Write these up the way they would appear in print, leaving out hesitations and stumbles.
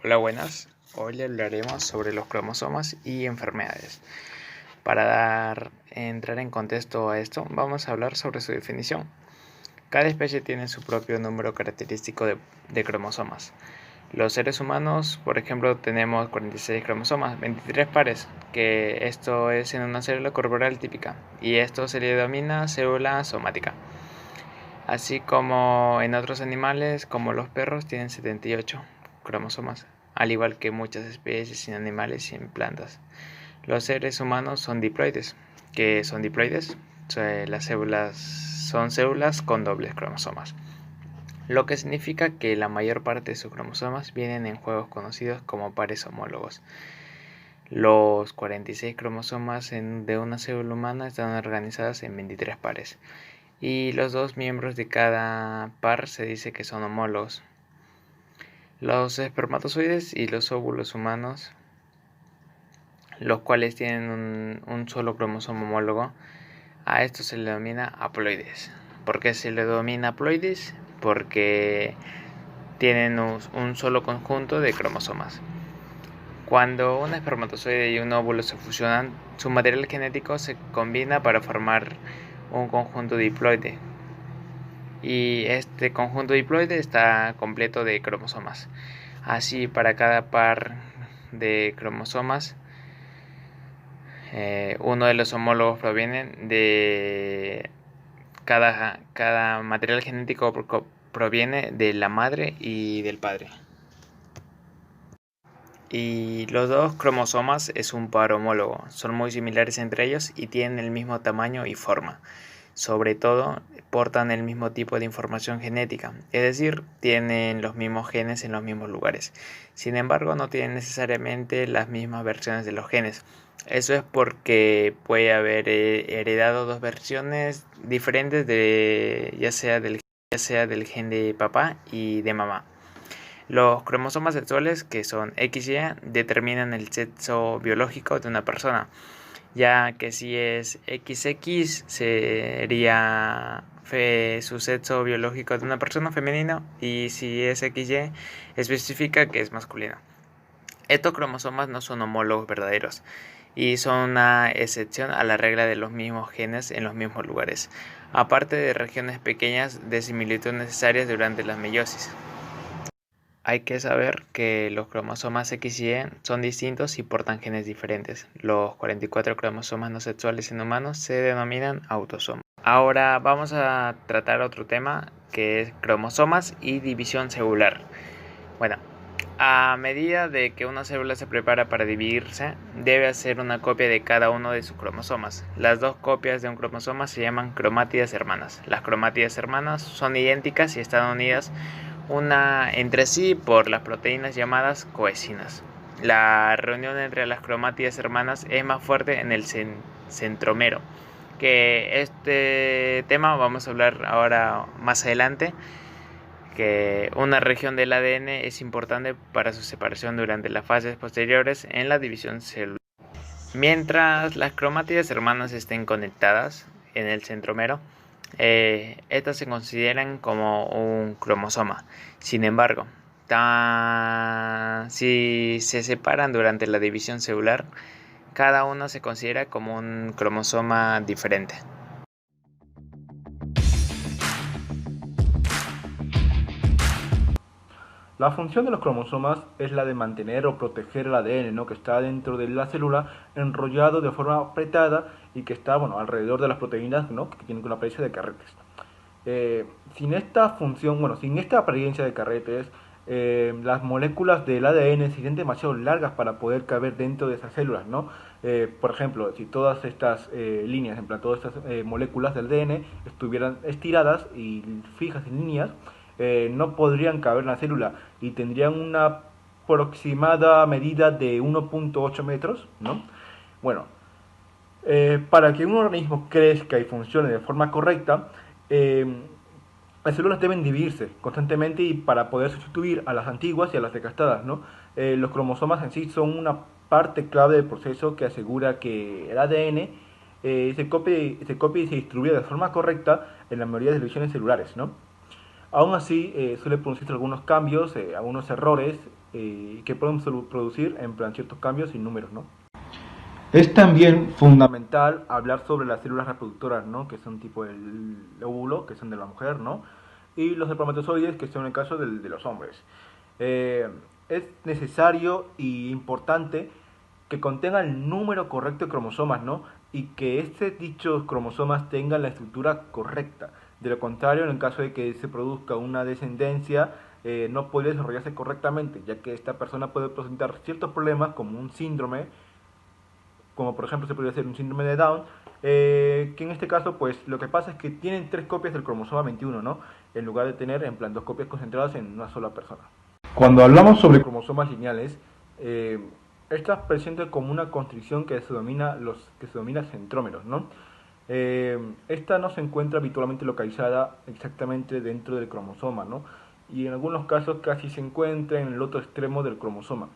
Hola, buenas. Hoy le hablaremos sobre los cromosomas y enfermedades. Para entrar en contexto a esto, vamos a hablar sobre su definición. Cada especie tiene su propio número característico de cromosomas. Los seres humanos, por ejemplo, tenemos 46 cromosomas, 23 pares, que esto es en una célula corporal típica, y esto se le denomina célula somática. Así como en otros animales, como los perros, tienen 78 cromosomas, al igual que muchas especies en animales y en plantas. Los seres humanos son diploides. ¿Qué son diploides? Las células son células con dobles cromosomas, lo que significa que la mayor parte de sus cromosomas vienen en juegos conocidos como pares homólogos. Los 46 cromosomas de una célula humana están organizados en 23 pares, y los dos miembros de cada par se dice que son homólogos. Los espermatozoides y los óvulos humanos, los cuales tienen un solo cromosoma homólogo, a esto se le denomina haploides. ¿Por qué se le denomina haploides? Porque tienen un solo conjunto de cromosomas. Cuando un espermatozoide y un óvulo se fusionan, su material genético se combina para formar un conjunto diploide, y este conjunto diploide está completo de cromosomas. Así, para cada par de cromosomas, uno de los homólogos proviene de cada material genético, proviene de la madre y del padre. Y los dos cromosomas es un par homólogo, son muy similares entre ellos y tienen el mismo tamaño y forma. Sobre todo, portan el mismo tipo de información genética, es decir, tienen los mismos genes en los mismos lugares. Sin embargo, no tienen necesariamente las mismas versiones de los genes. Eso es porque puede haber heredado dos versiones diferentes ya sea del gen de papá y de mamá. Los cromosomas sexuales, que son XY, determinan el sexo biológico de una persona, ya que si es XX sería su sexo biológico de una persona femenino, y si es XY especifica que es masculino. Estos cromosomas no son homólogos verdaderos y son una excepción a la regla de los mismos genes en los mismos lugares, aparte de regiones pequeñas de similitud necesarias durante la meiosis. Hay que saber que los cromosomas X y Y son distintos y portan genes diferentes. Los 44 cromosomas no sexuales en humanos se denominan autosomas. Ahora vamos a tratar otro tema, que es cromosomas y división celular. Bueno, a medida de que una célula se prepara para dividirse, debe hacer una copia de cada uno de sus cromosomas. Las dos copias de un cromosoma se llaman cromátidas hermanas. Las cromátidas hermanas son idénticas y están unidas una entre sí por las proteínas llamadas coecinas. La reunión entre las cromátidas hermanas es más fuerte en el centrómero, que este tema vamos a hablar ahora más adelante, que una región del ADN es importante para su separación durante las fases posteriores en la división celular. Mientras las cromátidas hermanas estén conectadas en el centrómero, estas se consideran como un cromosoma. Sin embargo, si se separan durante la división celular, cada uno se considera como un cromosoma diferente. La función de los cromosomas es la de mantener o proteger el ADN, ¿no?, que está dentro de la célula enrollado de forma apretada y que está alrededor de las proteínas, ¿no?, que tienen una apariencia de carretes. Sin esta función, sin esta apariencia de carretes, las moléculas del ADN se sienten demasiado largas para poder caber dentro de esas células, ¿no? Por ejemplo, si todas estas líneas, en plan, todas estas moléculas del ADN estuvieran estiradas y fijas en líneas, no podrían caber en la célula y tendrían una aproximada medida de 1.8 metros, ¿no? Bueno, para que un organismo crezca y funcione de forma correcta, las células deben dividirse constantemente y para poder sustituir a las antiguas y a las desgastadas, ¿no? Los cromosomas en sí son una parte clave del proceso que asegura que el ADN se copie y se distribuya de forma correcta en la mayoría de divisiones celulares, ¿no? Aún así, suele producirse algunos cambios, algunos errores que pueden producir en plan ciertos cambios y números, ¿no? Es también fundamental hablar sobre las células reproductoras, ¿no? Que son tipo el óvulo, que son de la mujer, ¿no? Y los espermatozoides, que son en el caso de los hombres. Eh, es necesario y importante que contengan el número correcto de cromosomas, ¿no? Y que dichos cromosomas tengan la estructura correcta. De lo contrario, en el caso de que se produzca una descendencia, no puede desarrollarse correctamente, ya que esta persona puede presentar ciertos problemas como un síndrome, como por ejemplo se podría ser un síndrome de Down, que en este caso pues lo que pasa es que tienen 3 copias del cromosoma 21, ¿no? En lugar de tener en plan 2 copias concentradas en una sola persona. Cuando hablamos sobre cromosomas lineales, eh, estas presentan como una constricción que se denomina centrómeros, ¿no? Esta no se encuentra habitualmente localizada exactamente dentro del cromosoma, ¿no? Y en algunos casos casi se encuentra en el otro extremo del cromosoma.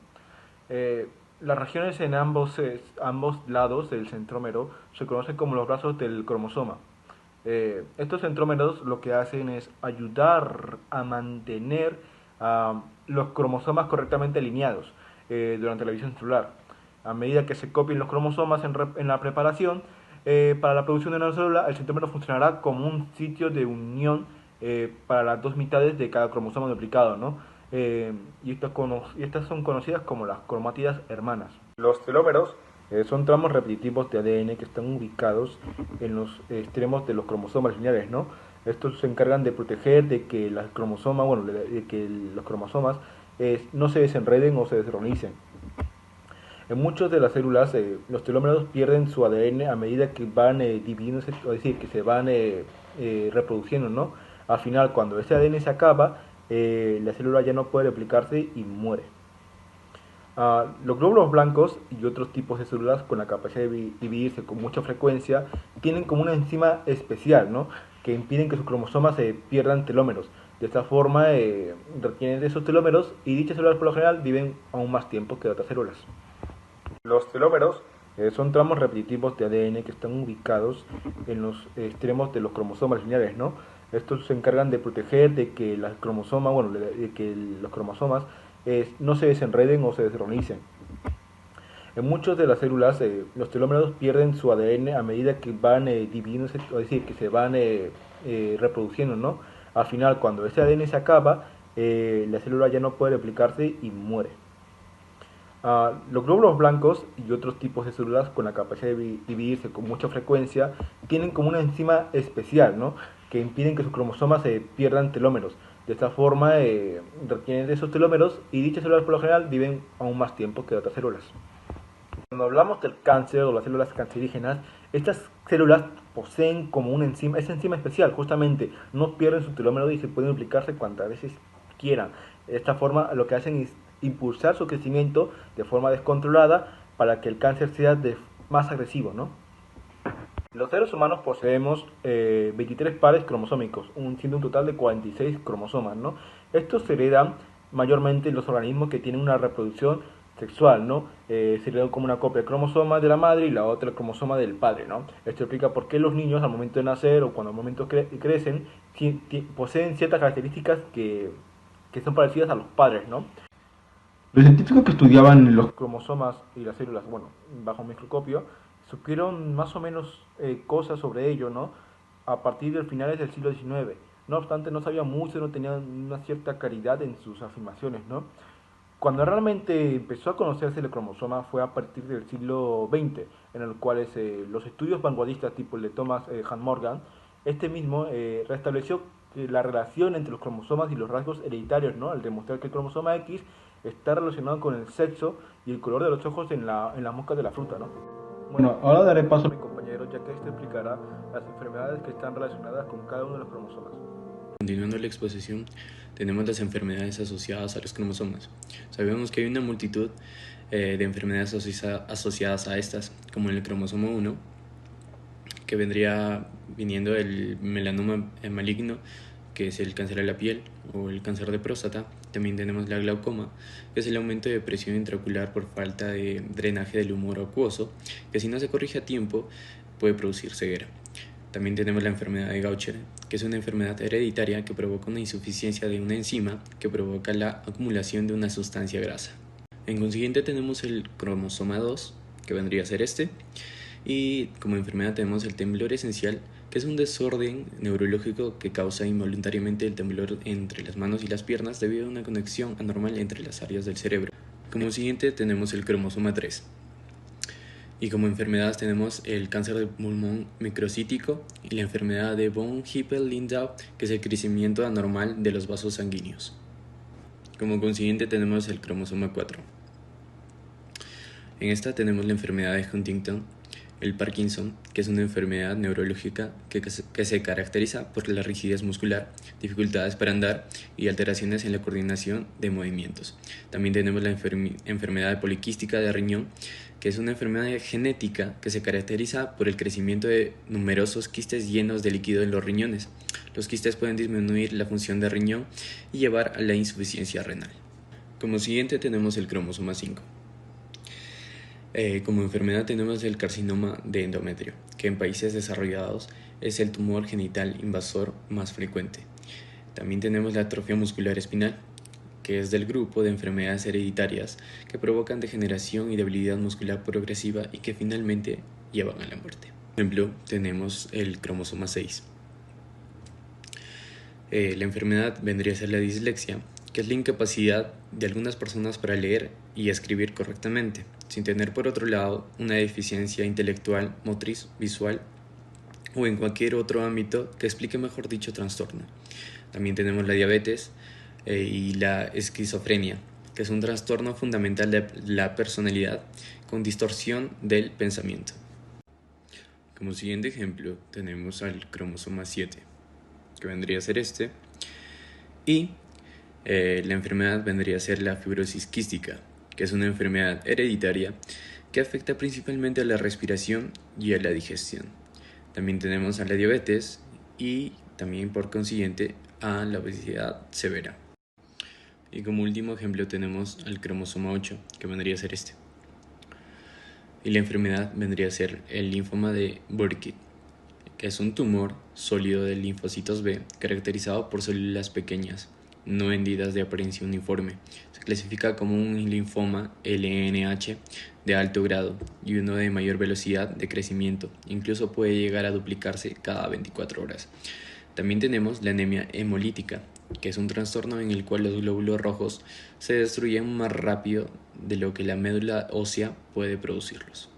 Eh, las regiones en ambos lados del centrómero se conocen como los brazos del cromosoma. Estos centrómeros lo que hacen es ayudar a mantener los cromosomas correctamente alineados durante la división celular. A medida que se copien los cromosomas en la preparación, para la producción de una célula, el centrómero funcionará como un sitio de unión para las dos mitades de cada cromosoma duplicado, ¿no? Y estas son conocidas como las cromátidas hermanas. Los telómeros son tramos repetitivos de ADN que están ubicados en los extremos de los cromosomas lineares, ¿no? Estos se encargan de proteger de que de que los cromosomas no se desenreden o se desorganicen. En muchas de las células, los telómeros pierden su ADN a medida que van dividiéndose, es decir, que se van reproduciendo, ¿no? Al final, cuando ese ADN se acaba, la célula ya no puede replicarse y muere. Los glóbulos blancos y otros tipos de células con la capacidad de dividirse con mucha frecuencia tienen como una enzima especial, ¿no? Que impiden que sus cromosomas pierdan telómeros. De esta forma, retienen esos telómeros y dichas células por lo general viven aún más tiempo que otras células. Los telómeros son tramos repetitivos de ADN que están ubicados en los extremos de los cromosomas lineares, ¿no? Estos se encargan de proteger de que de que los cromosomas no se desenreden o se desorganicen. En muchas de las células, los telómeros pierden su ADN a medida que van dividiéndose, es decir, que se van reproduciendo, ¿no? Al final, cuando ese ADN se acaba, la célula ya no puede replicarse y muere. Los glóbulos blancos y otros tipos de células con la capacidad de dividirse con mucha frecuencia tienen como una enzima especial, ¿no? Que impiden que sus cromosomas pierdan telómeros. De esta forma, retienen esos telómeros y dichas células por lo general viven aún más tiempo que otras células. Cuando hablamos del cáncer o las células cancerígenas, estas células poseen como una enzima, esa enzima especial, justamente no pierden su telómero y se pueden duplicarse cuantas veces quieran. De esta forma, lo que hacen es impulsar su crecimiento de forma descontrolada para que el cáncer sea más agresivo, ¿no? Los seres humanos poseemos 23 pares cromosómicos, siendo un total de 46 cromosomas, ¿no? Estos se heredan mayormente en los organismos que tienen una reproducción sexual, ¿no? Se heredan como una copia de cromosoma de la madre y la otra el cromosoma del padre, ¿no? Esto explica por qué los niños al momento de nacer o cuando al momento crecen poseen ciertas características que son parecidas a los padres, ¿no? Los científicos que estudiaban los cromosomas y las células, bueno, bajo un microscopio, supieron más o menos cosas sobre ello, ¿no? A partir de finales del siglo XIX. No obstante, no sabían mucho, no tenían una cierta claridad en sus afirmaciones, ¿no? Cuando realmente empezó a conocerse el cromosoma fue a partir del siglo XX, en el cual los estudios vanguardistas tipo el de Thomas Hunt Morgan, este mismo restableció la relación entre los cromosomas y los rasgos hereditarios, ¿no? Al demostrar que el cromosoma X está relacionado con el sexo y el color de los ojos en las moscas de la fruta, ¿no? Bueno, ahora daré paso a mi compañero, ya que este explicará las enfermedades que están relacionadas con cada uno de los cromosomas. Continuando la exposición, tenemos las enfermedades asociadas a los cromosomas. Sabemos que hay una multitud de enfermedades asociadas a estas, como el cromosoma 1, que vendría viniendo el melanoma maligno, que es el cáncer de la piel o el cáncer de próstata. También tenemos la glaucoma, que es el aumento de presión intraocular por falta de drenaje del humor acuoso, que si no se corrige a tiempo puede producir ceguera. También tenemos la enfermedad de Gaucher, que es una enfermedad hereditaria que provoca una insuficiencia de una enzima que provoca la acumulación de una sustancia grasa. En consiguiente tenemos el cromosoma 2, que vendría a ser este, y como enfermedad tenemos el temblor esencial, que es un desorden neurológico que causa involuntariamente el temblor entre las manos y las piernas debido a una conexión anormal entre las áreas del cerebro. Como siguiente tenemos el cromosoma 3. Y como enfermedades tenemos el cáncer de pulmón microcítico y la enfermedad de von Hippel-Lindau, que es el crecimiento anormal de los vasos sanguíneos. Como consiguiente tenemos el cromosoma 4. En esta tenemos la enfermedad de Huntington, el Parkinson, que es una enfermedad neurológica que se caracteriza por la rigidez muscular, dificultades para andar y alteraciones en la coordinación de movimientos. También tenemos la enfermedad poliquística de riñón, que es una enfermedad genética que se caracteriza por el crecimiento de numerosos quistes llenos de líquido en los riñones. Los quistes pueden disminuir la función del riñón y llevar a la insuficiencia renal. Como siguiente tenemos el cromosoma 5. Como enfermedad tenemos el carcinoma de endometrio, que en países desarrollados es el tumor genital invasor más frecuente. También tenemos la atrofia muscular espinal, que es del grupo de enfermedades hereditarias que provocan degeneración y debilidad muscular progresiva y que finalmente llevan a la muerte. Por ejemplo, tenemos el cromosoma 6. La enfermedad vendría a ser la dislexia, que es la incapacidad de algunas personas para leer y escribir correctamente, sin tener por otro lado una deficiencia intelectual, motriz, visual o en cualquier otro ámbito que explique mejor dicho trastorno. También tenemos la diabetes y la esquizofrenia, que es un trastorno fundamental de la personalidad con distorsión del pensamiento. Como siguiente ejemplo tenemos al cromosoma 7, que vendría a ser este, y la enfermedad vendría a ser la fibrosis quística, que es una enfermedad hereditaria que afecta principalmente a la respiración y a la digestión. También tenemos a la diabetes y también por consiguiente a la obesidad severa. Y como último ejemplo tenemos al cromosoma 8, que vendría a ser este. Y la enfermedad vendría a ser el linfoma de Burkitt, que es un tumor sólido de linfocitos B caracterizado por células pequeñas, no hendidas de apariencia uniforme. Se clasifica como un linfoma LNH de alto grado y uno de mayor velocidad de crecimiento. Incluso puede llegar a duplicarse cada 24 horas. También tenemos la anemia hemolítica, que es un trastorno en el cual los glóbulos rojos se destruyen más rápido de lo que la médula ósea puede producirlos.